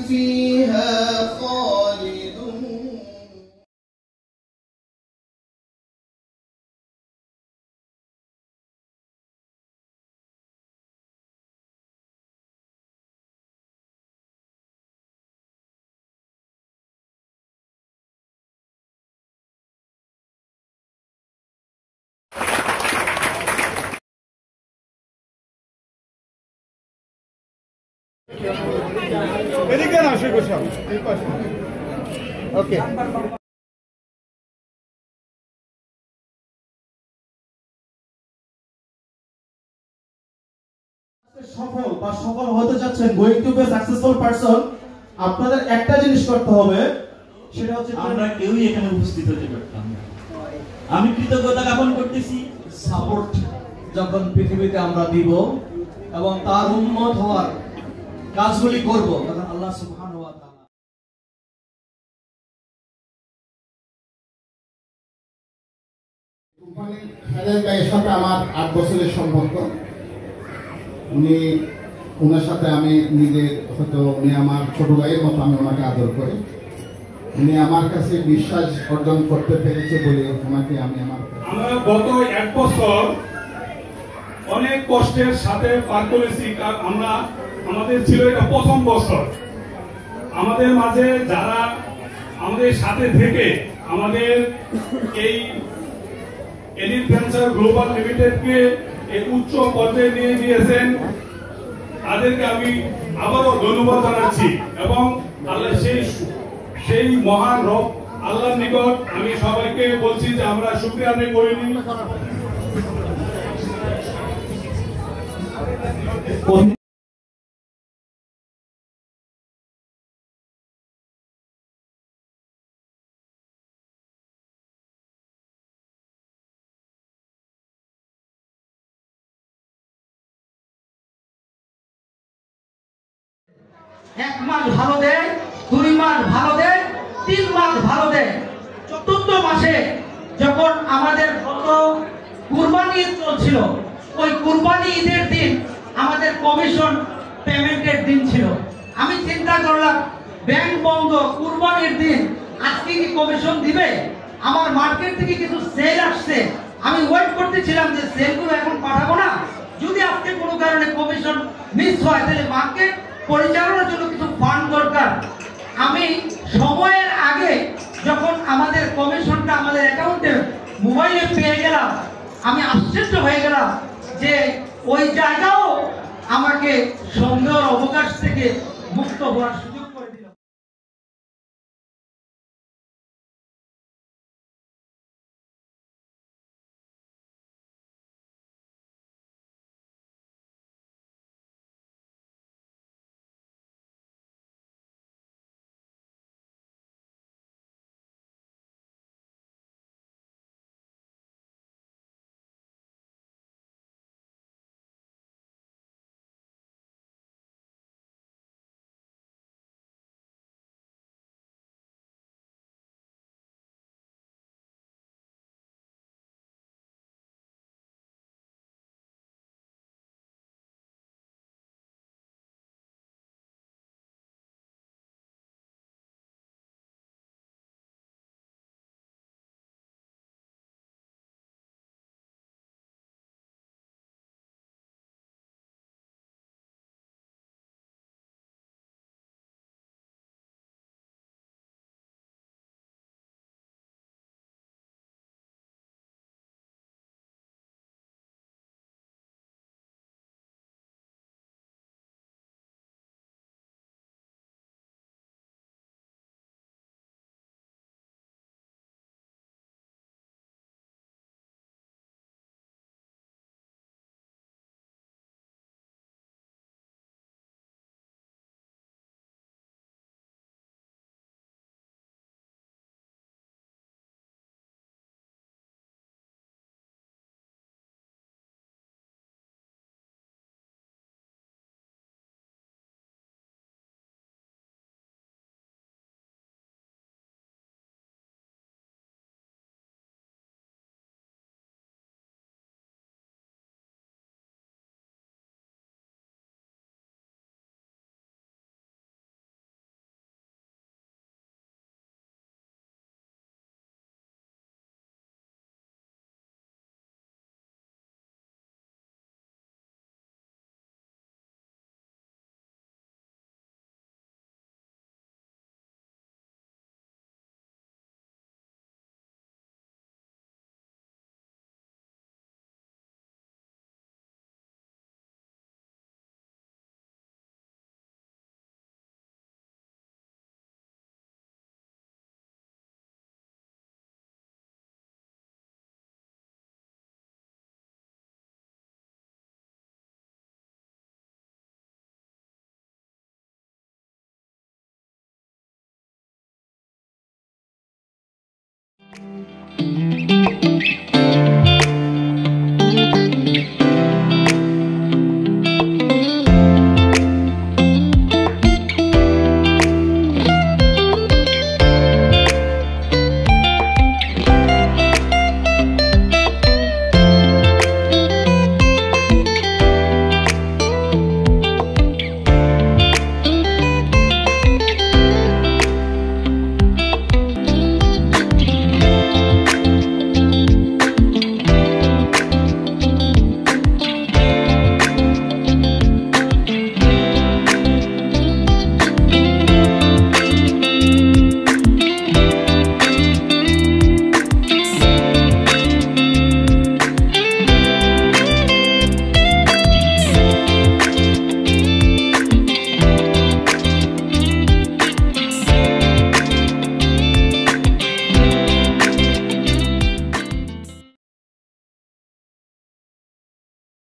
فيها خالدون এদিকে না সে বসাও এই পাশে ওকে সফল বা সফল হতে যাচ্ছেন, going to be successful person, আপনাদের একটা জিনিস করতে হবে, সেটা হচ্ছে আমরা কেউই এখানে উপস্থিত হতে পারতাম না। আমি কৃতজ্ঞতা জ্ঞাপন করতেছি। সাপোর্ট যখন পৃথিবীতে আমরা দিব এবং তার উম্মত হওয়ার কাজগুলি করব, তখন আল্লাহ সুবহানাহু ওয়া তাআলা কোম্পানি হেলেন ভাইয়ের সাথে আমার 8 বছরের সম্পর্ক। ওনার সাথে আমি নিজের হয়তো উনি আমার ছোট ভাইয়ের মতো, আমি ওনাকে আদর করি। উনি আমার কাছে বিশ্বাস অর্জন করতে পেরেছে বলে ওনাকে আমি আমরা গত 1 বছর অনেক কষ্টের সাথে পার করেছি। আমাদের ছিল এটা প্রথম বছর। আমাদের মাঝে যারা আমাদের সাথে থেকে আমাদের এই এলিট ভেঞ্চার গ্লোবাল লিমিটেডকে এই উচ্চ পর্যায়ে নিয়ে গিয়েছেন, তাদেরকে আমি আবারও ধন্যবাদ জানাচ্ছি এবং আল্লাহ সেই মহান রব আল্লাহর নিকট আমি সবাইকে বলছি যে আমরা শুকরিয়া আদায় করিনি। এক মাস ভালো দেয়, 2 মাস ভালো দেয়, 3 মাস ভালো দেয়। চতুর্থ মাসে যখন আমাদের গত কুরবানি ঈদ চলছিল, ওই কুরবানি ঈদের দিন আমাদের কমিশন পেমেন্টের দিন ছিল। আমি চিন্তা করলাম ব্যাংক বন্ধ, কুরবানির দিন, আজকে কি কমিশন দিবে? আমার মার্কেট থেকে কিছু সেল আসছে, আমি ওয়েট করতেছিলাম যে সেলগুলো এখন পাঠাবো না, যদি আজকে কোনো কারণে কমিশন মিস হয় তাহলে মার্কেট পরিচালনার জন্য কিছু ফান্ড দরকার। আমি সময়ের আগে যখন আমাদের কমিশনটা আমাদের অ্যাকাউন্টে মোবাইলে পেয়ে গেলাম, আমি আশ্চর্য হয়ে গেলাম যে ওই জায়গাও আমাকে সন্দেহের অবকাশ থেকে মুক্ত হওয়ার